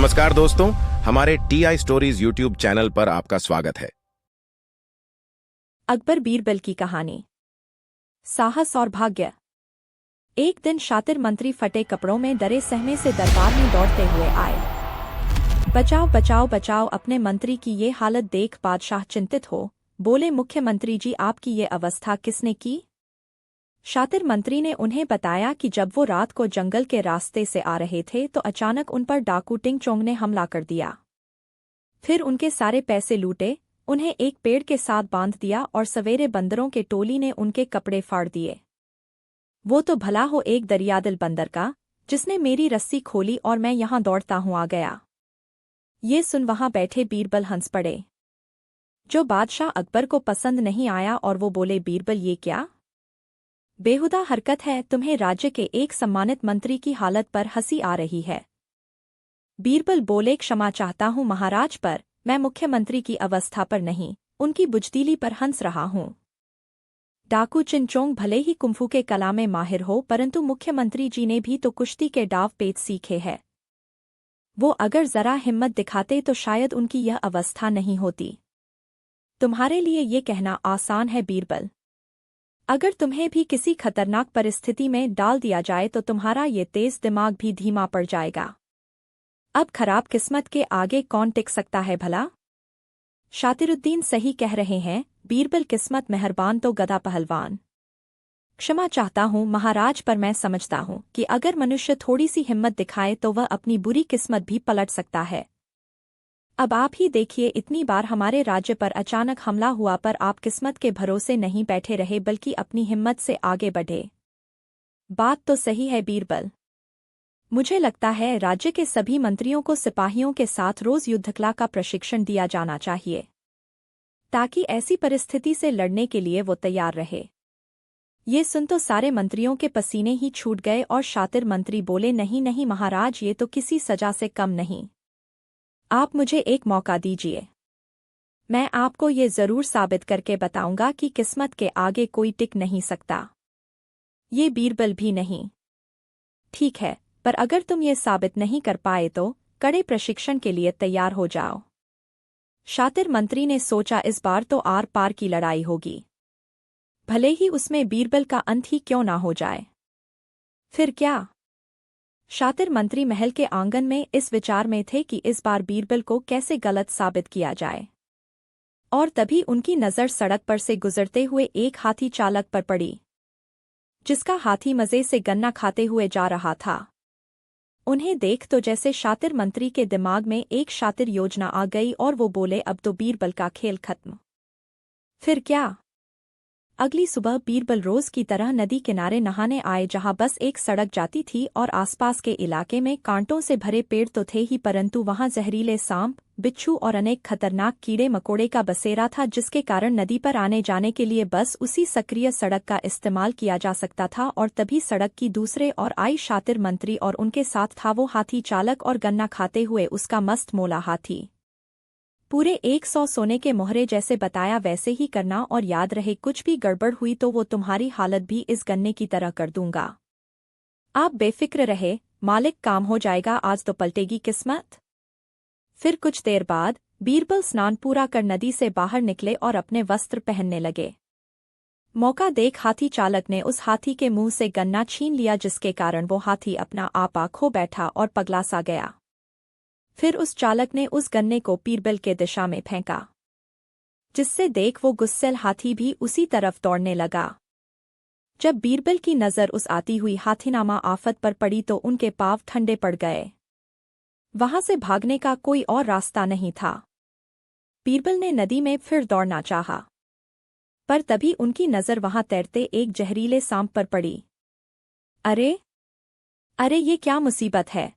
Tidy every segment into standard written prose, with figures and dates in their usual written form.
नमस्कार दोस्तों, हमारे टीआई स्टोरीज यूट्यूब चैनल पर आपका स्वागत है। अकबर बीरबल की कहानी। साहस और भाग्य। एक दिन शातिर मंत्री फटे कपड़ों में डरे सहमे से दरबार में दौड़ते हुए आए। बचाओ बचाओ बचाओ। अपने मंत्री की ये हालत देख बादशाह चिंतित हो बोले, मुख्यमंत्री जी, आपकी ये अवस्था किसने की? शातिर मंत्री ने उन्हें बताया कि जब वो रात को जंगल के रास्ते से आ रहे थे तो अचानक उन पर डाकू टिंग चोंग ने हमला कर दिया। फिर उनके सारे पैसे लूटे, उन्हें एक पेड़ के साथ बांध दिया और सवेरे बंदरों के टोली ने उनके कपड़े फाड़ दिए। वो तो भला हो एक दरियादिल बंदर का, जिसने मेरी रस्सी खोली और मैं यहाँ दौड़ता हूँ आ गया। ये सुन वहाँ बैठे बीरबल हंस पड़े, जो बादशाह अकबर को पसंद नहीं आया, और वो बोले, बीरबल ये क्या बेहुदा हरकत है? तुम्हें राज्य के एक सम्मानित मंत्री की हालत पर हंसी आ रही है। बीरबल बोले, क्षमा चाहता हूँ महाराज, पर मैं मुख्यमंत्री की अवस्था पर नहीं, उनकी बुजदिली पर हंस रहा हूँ। डाकू चिंचोंग भले ही कुंफू के कला में माहिर हो, परंतु मुख्यमंत्री जी ने भी तो कुश्ती के डाव पेच सीखे हैं। वो अगर जरा हिम्मत दिखाते तो शायद उनकी यह अवस्था नहीं होती। तुम्हारे लिए ये कहना आसान है बीरबल। अगर तुम्हें भी किसी खतरनाक परिस्थिति में डाल दिया जाए तो तुम्हारा ये तेज दिमाग भी धीमा पड़ जाएगा। अब खराब किस्मत के आगे कौन टिक सकता है भला? शातिरुद्दीन सही कह रहे हैं बीरबल, किस्मत मेहरबान तो गधा पहलवान। क्षमा चाहता हूँ महाराज, पर मैं समझता हूँ कि अगर मनुष्य थोड़ी सी हिम्मत दिखाए तो वह अपनी बुरी किस्मत भी पलट सकता है। अब आप ही देखिए, इतनी बार हमारे राज्य पर अचानक हमला हुआ, पर आप किस्मत के भरोसे नहीं बैठे रहे, बल्कि अपनी हिम्मत से आगे बढ़े। बात तो सही है बीरबल। मुझे लगता है राज्य के सभी मंत्रियों को सिपाहियों के साथ रोज युद्धकला का प्रशिक्षण दिया जाना चाहिए, ताकि ऐसी परिस्थिति से लड़ने के लिए वो तैयार रहे। ये सुन तो सारे मंत्रियों के पसीने ही छूट गए, और शातिर मंत्री बोले, नहीं नहीं महाराज, ये तो किसी सजा से कम नहीं। आप मुझे एक मौका दीजिए, मैं आपको ये जरूर साबित करके बताऊंगा कि किस्मत के आगे कोई टिक नहीं सकता। ये बीरबल भी नहीं। ठीक है, पर अगर तुम ये साबित नहीं कर पाए तो कड़े प्रशिक्षण के लिए तैयार हो जाओ। शातिर मंत्री ने सोचा, इस बार तो आर पार की लड़ाई होगी, भले ही उसमें बीरबल का अंत ही क्यों ना हो जाए। फिर क्या? शातिर मंत्री महल के आंगन में इस विचार में थे कि इस बार बीरबल को कैसे गलत साबित किया जाए, और तभी उनकी नज़र सड़क पर से गुजरते हुए एक हाथी चालक पर पड़ी, जिसका हाथी मज़े से गन्ना खाते हुए जा रहा था। उन्हें देख तो जैसे शातिर मंत्री के दिमाग में एक शातिर योजना आ गई, और वो बोले, अब तो बीरबल का खेल खत्म। फिर क्या? अगली सुबह बीरबल रोज की तरह नदी किनारे नहाने आए, जहां बस एक सड़क जाती थी, और आसपास के इलाके में कांटों से भरे पेड़ तो थे ही, परंतु वहां जहरीले सांप, बिच्छू और अनेक खतरनाक कीड़े मकोड़े का बसेरा था, जिसके कारण नदी पर आने जाने के लिए बस उसी सक्रिय सड़क का इस्तेमाल किया जा सकता था। और तभी सड़क की दूसरे ओर आई शातिर मंत्री, और उनके साथ था वो हाथी चालक, और गन्ना खाते हुए उसका मस्त मोला हाथी। पूरे 100 सोने के मोहरे, जैसे बताया वैसे ही करना, और याद रहे कुछ भी गड़बड़ हुई तो वो तुम्हारी हालत भी इस गन्ने की तरह कर दूंगा। आप बेफिक्र रहे मालिक, काम हो जाएगा, आज तो पलटेगी किस्मत। फिर कुछ देर बाद बीरबल स्नान पूरा कर नदी से बाहर निकले और अपने वस्त्र पहनने लगे। मौका देख हाथी चालक ने उस हाथी के मुंह से गन्ना छीन लिया, जिसके कारण वो हाथी अपना आपा खो बैठा और पगला सा गया। फिर उस चालक ने उस गन्ने को बीरबल के दिशा में फेंका, जिससे देख वो गुस्सैल हाथी भी उसी तरफ दौड़ने लगा। जब बीरबल की नज़र उस आती हुई हाथीनामा आफत पर पड़ी तो उनके पांव ठंडे पड़ गए। वहां से भागने का कोई और रास्ता नहीं था। बीरबल ने नदी में फिर दौड़ना चाहा, पर तभी उनकी नज़र वहां तैरते एक जहरीले सांप पर पड़ी। अरे अरे, ये क्या मुसीबत है!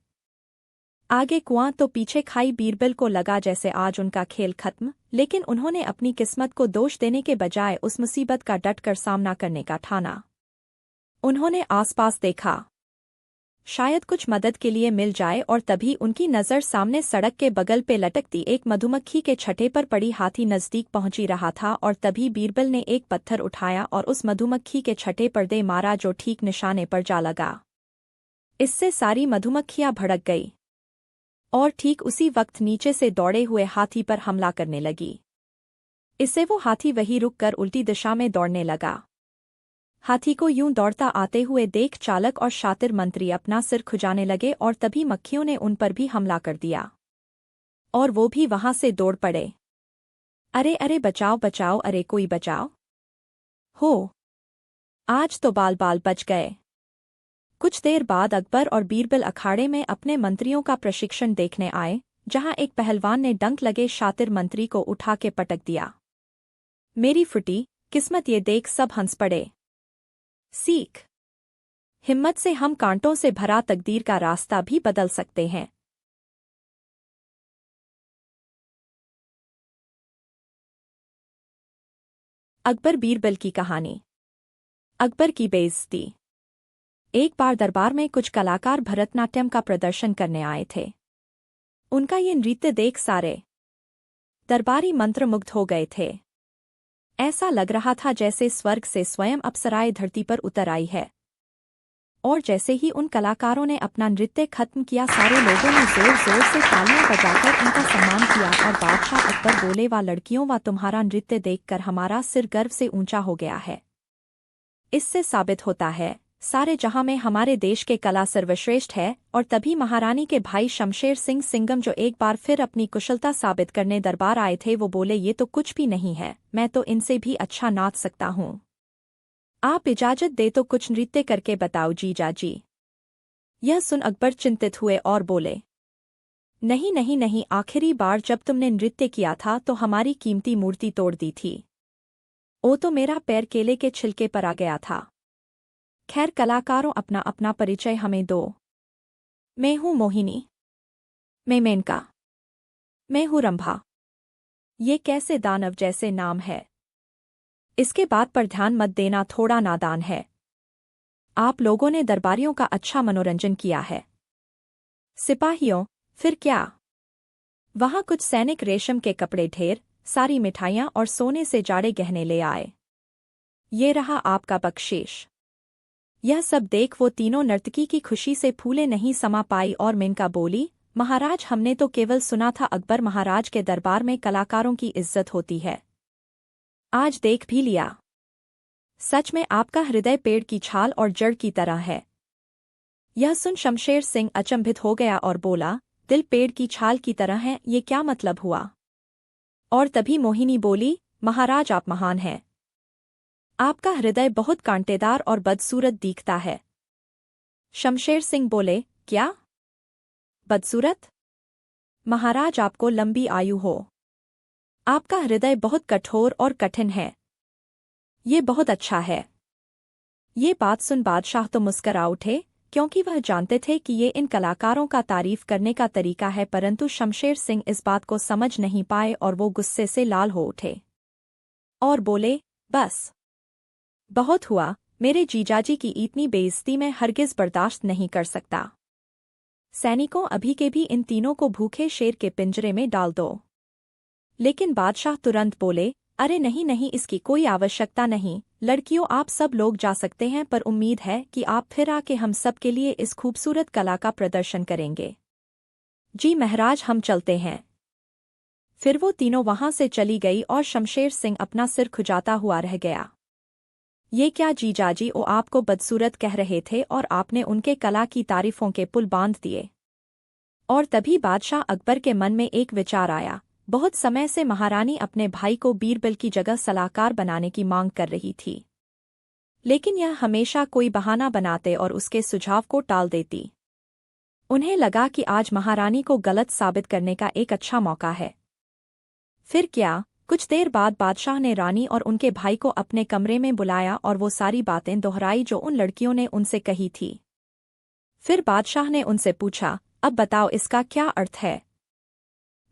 आगे कुआं तो पीछे खाई। बीरबल को लगा जैसे आज उनका खेल खत्म, लेकिन उन्होंने अपनी किस्मत को दोष देने के बजाय उस मुसीबत का डटकर सामना करने का ठाना। उन्होंने आसपास देखा, शायद कुछ मदद के लिए मिल जाए, और तभी उनकी नज़र सामने सड़क के बगल पे लटकती एक मधुमक्खी के छठे पर पड़ी। हाथी नज़दीक पहुंची रहा था, और तभी बीरबल ने एक पत्थर उठाया और उस मधुमक्खी के छठे पर दे मारा, जो ठीक निशाने पर जा लगा। इससे सारी मधुमक्खियां भड़क गई और ठीक उसी वक्त नीचे से दौड़े हुए हाथी पर हमला करने लगी। इससे वो हाथी वहीं रुककर उल्टी दिशा में दौड़ने लगा। हाथी को यूं दौड़ता आते हुए देख चालक और शातिर मंत्री अपना सिर खुजाने लगे और तभी मक्खियों ने उन पर भी हमला कर दिया और वो भी वहां से दौड़ पड़े। अरे अरे बचाओ बचाओ, अरे कोई बचाओ हो, आज तो बाल बाल बच गए। कुछ देर बाद अकबर और बीरबल अखाड़े में अपने मंत्रियों का प्रशिक्षण देखने आए, जहां एक पहलवान ने डंक लगे शातिर मंत्री को उठा के पटक दिया। मेरी फुटी किस्मत, ये देख सब हंस पड़े। सीख, हिम्मत से हम कांटों से भरा तकदीर का रास्ता भी बदल सकते हैं। अकबर बीरबल की कहानी। अकबर की बेइज्जती। एक बार दरबार में कुछ कलाकार भरतनाट्यम का प्रदर्शन करने आए थे। उनका ये नृत्य देख सारे दरबारी मंत्रमुग्ध हो गए थे। ऐसा लग रहा था जैसे स्वर्ग से स्वयं अप्सराएं धरती पर उतर आई है। और जैसे ही उन कलाकारों ने अपना नृत्य खत्म किया, सारे लोगों ने जोर जोर से तालियां बजाकर उनका सम्मान किया और बादशाह अकबर बोले, वाह लड़कियों, वाह तुम्हारा नृत्य देखकर हमारा सिर गर्व से ऊंचा हो गया है। इससे साबित होता है सारे जहां में हमारे देश के कला सर्वश्रेष्ठ है। और तभी महारानी के भाई शमशेर सिंह सिंगम, जो एक बार फिर अपनी कुशलता साबित करने दरबार आए थे, वो बोले, ये तो कुछ भी नहीं है, मैं तो इनसे भी अच्छा नाच सकता हूँ। आप इजाजत दे तो कुछ नृत्य करके बताओ जीजा जी। यह सुन अकबर चिंतित हुए और बोले, नहीं नहीं नहीं, आखिरी बार जब तुमने नृत्य किया था तो हमारी कीमती मूर्ति तोड़ दी थी। ओ तो मेरा पैर केले के छिलके पर आ गया था। खैर कलाकारों, अपना अपना परिचय हमें दो। मैं हूँ मोहिनी। मैं मेनका। मैं हूँ रंभा। ये कैसे दानव जैसे नाम है। इसके बात पर ध्यान मत देना, थोड़ा नादान है। आप लोगों ने दरबारियों का अच्छा मनोरंजन किया है। सिपाहियों, फिर क्या? वहां कुछ सैनिक रेशम के कपड़े, ढेर सारी मिठाइयां और सोने से जाड़े गहने ले आए। ये रहा आपका बख्शीश। यह सब देख वो तीनों नर्तकी की खुशी से फूले नहीं समा पाई और मेनका बोली, महाराज, हमने तो केवल सुना था अकबर महाराज के दरबार में कलाकारों की इज्जत होती है। आज देख भी लिया। सच में आपका हृदय पेड़ की छाल और जड़ की तरह है। यह सुन शमशेर सिंह अचंभित हो गया और बोला, दिल पेड़ की छाल की तरह है, ये क्या मतलब हुआ? और तभी मोहिनी बोली, महाराज आप महान हैं। आपका हृदय बहुत कांटेदार और बदसूरत दिखता है। शमशेर सिंह बोले, क्या बदसूरत? महाराज आपको लंबी आयु हो। आपका हृदय बहुत कठोर और कठिन है। ये बहुत अच्छा है। ये बात सुन बादशाह तो मुस्करा उठे, क्योंकि वह जानते थे कि ये इन कलाकारों का तारीफ करने का तरीका है, परंतु शमशेर सिंह इस बात को समझ नहीं पाए और वो गुस्से से लाल हो उठे और बोले, बस बहुत हुआ, मेरे जीजाजी की इतनी बेइज्जती मैं हरगिज बर्दाश्त नहीं कर सकता। सैनिकों, अभी के भी इन तीनों को भूखे शेर के पिंजरे में डाल दो। लेकिन बादशाह तुरंत बोले, अरे नहीं नहीं, इसकी कोई आवश्यकता नहीं। लड़कियों, आप सब लोग जा सकते हैं, पर उम्मीद है कि आप फिर आके हम सब के लिए इस खूबसूरत कला का प्रदर्शन करेंगे। जी महाराज, हम चलते हैं। फिर वो तीनों वहां से चली गई और शमशेर सिंह अपना सिर खुजाता हुआ रह गया। ये क्या जीजाजी, वो आपको बदसूरत कह रहे थे और आपने उनके कला की तारीफों के पुल बांध दिए। और तभी बादशाह अकबर के मन में एक विचार आया। बहुत समय से महारानी अपने भाई को बीरबल की जगह सलाहकार बनाने की मांग कर रही थी, लेकिन यह हमेशा कोई बहाना बनाते और उसके सुझाव को टाल देती। उन्हें लगा कि आज महारानी को गलत साबित करने का एक अच्छा मौका है। फिर क्या, कुछ देर बाद बादशाह ने रानी और उनके भाई को अपने कमरे में बुलाया और वो सारी बातें दोहराई जो उन लड़कियों ने उनसे कही थी। फिर बादशाह ने उनसे पूछा, अब बताओ इसका क्या अर्थ है?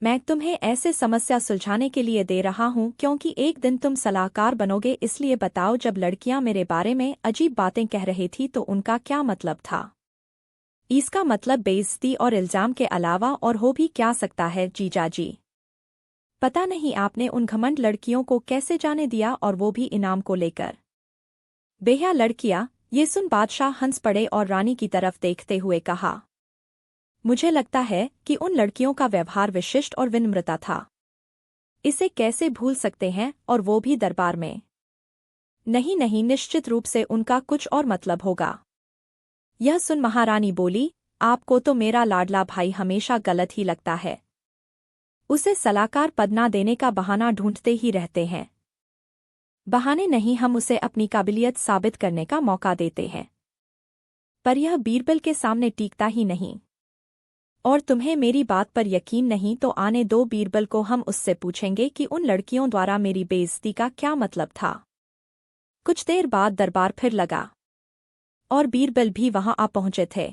मैं तुम्हें ऐसे समस्या सुलझाने के लिए दे रहा हूँ क्योंकि एक दिन तुम सलाहकार बनोगे, इसलिए बताओ, जब लड़कियां मेरे बारे में अजीब बातें कह रही थी तो उनका क्या मतलब था? इसका मतलब बेइज्जती और इल्जाम के अलावा और हो भी क्या सकता है जीजाजी? पता नहीं आपने उन घमंड लड़कियों को कैसे जाने दिया, और वो भी इनाम को लेकर। बेहया लड़कियां, ये सुन बादशाह हंस पड़े और रानी की तरफ देखते हुए कहा, मुझे लगता है कि उन लड़कियों का व्यवहार विशिष्ट और विनम्रता था। इसे कैसे भूल सकते हैं, और वो भी दरबार में। नहीं नहीं, निश्चित रूप से उनका कुछ और मतलब होगा। यह सुन महारानी बोली, आपको तो मेरा लाडला भाई हमेशा गलत ही लगता है। उसे सलाहकार पद ना देने का बहाना ढूंढते ही रहते हैं। बहाने नहीं, हम उसे अपनी काबिलियत साबित करने का मौका देते हैं। पर यह बीरबल के सामने टीकता ही नहीं। और तुम्हें मेरी बात पर यकीन नहीं तो आने दो बीरबल को, हम उससे पूछेंगे कि उन लड़कियों द्वारा मेरी बेइज्जती का क्या मतलब था। कुछ देर बाद दरबार फिर लगा और बीरबल भी वहां आ पहुंचे थे।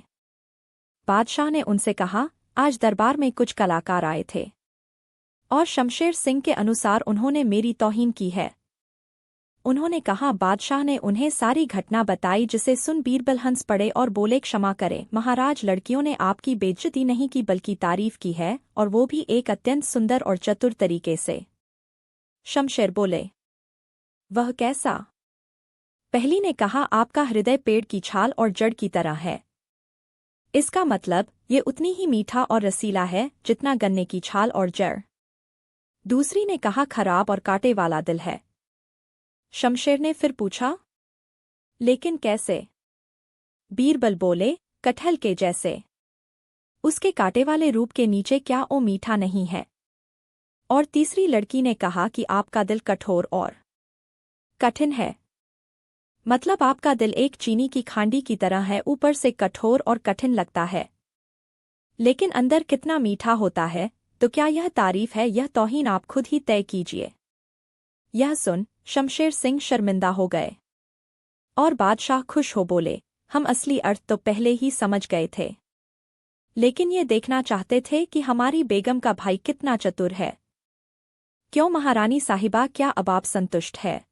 बादशाह ने उनसे कहा, आज दरबार में कुछ कलाकार आए थे और शमशेर सिंह के अनुसार उन्होंने मेरी तौहीन की है। उन्होंने कहा। बादशाह ने उन्हें सारी घटना बताई, जिसे सुन बीरबल हंस पड़े और बोले, क्षमा करें महाराज, लड़कियों ने आपकी बेइज्जती नहीं की बल्कि तारीफ की है, और वो भी एक अत्यंत सुंदर और चतुर तरीके से। शमशेर बोले, वह कैसा? पहली ने कहा, आपका हृदय पेड़ की छाल और जड़ की तरह है। इसका मतलब ये उतनी ही मीठा और रसीला है जितना गन्ने की छाल और जड़। दूसरी ने कहा, खराब और कांटे वाला दिल है। शमशेर ने फिर पूछा, लेकिन कैसे? बीरबल बोले, कटहल के जैसे। उसके कांटे वाले रूप के नीचे क्या ओ मीठा नहीं है? और तीसरी लड़की ने कहा कि आपका दिल कठोर और कठिन है। मतलब आपका दिल एक चीनी की खांडी की तरह है, ऊपर से कठोर और कठिन लगता है, लेकिन अंदर कितना मीठा होता है। तो क्या यह तारीफ है, यह तौहीन? आप खुद ही तय कीजिए। यह सुन शमशेर सिंह शर्मिंदा हो गए और बादशाह खुश हो बोले, हम असली अर्थ तो पहले ही समझ गए थे, लेकिन ये देखना चाहते थे कि हमारी बेगम का भाई कितना चतुर है। क्यों महारानी साहिबा, क्या अब आप संतुष्ट है?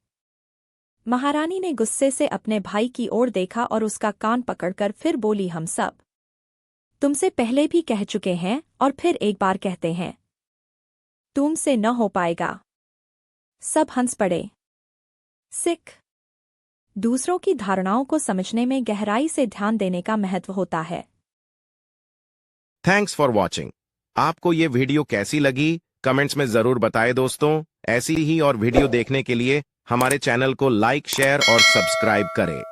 महारानी ने गुस्से से अपने भाई की ओर देखा और उसका कान पकड़कर फिर बोली, हम सब तुमसे पहले भी कह चुके हैं और फिर एक बार कहते हैं, तुमसे न हो पाएगा। सब हंस पड़े। सिख दूसरों की धारणाओं को समझने में गहराई से ध्यान देने का महत्व होता है। Thanks for watching. आपको ये वीडियो कैसी लगी कमेंट्स में जरूर बताएं दोस्तों। ऐसी ही और वीडियो देखने के लिए हमारे चैनल को लाइक, शेयर और सब्सक्राइब करें।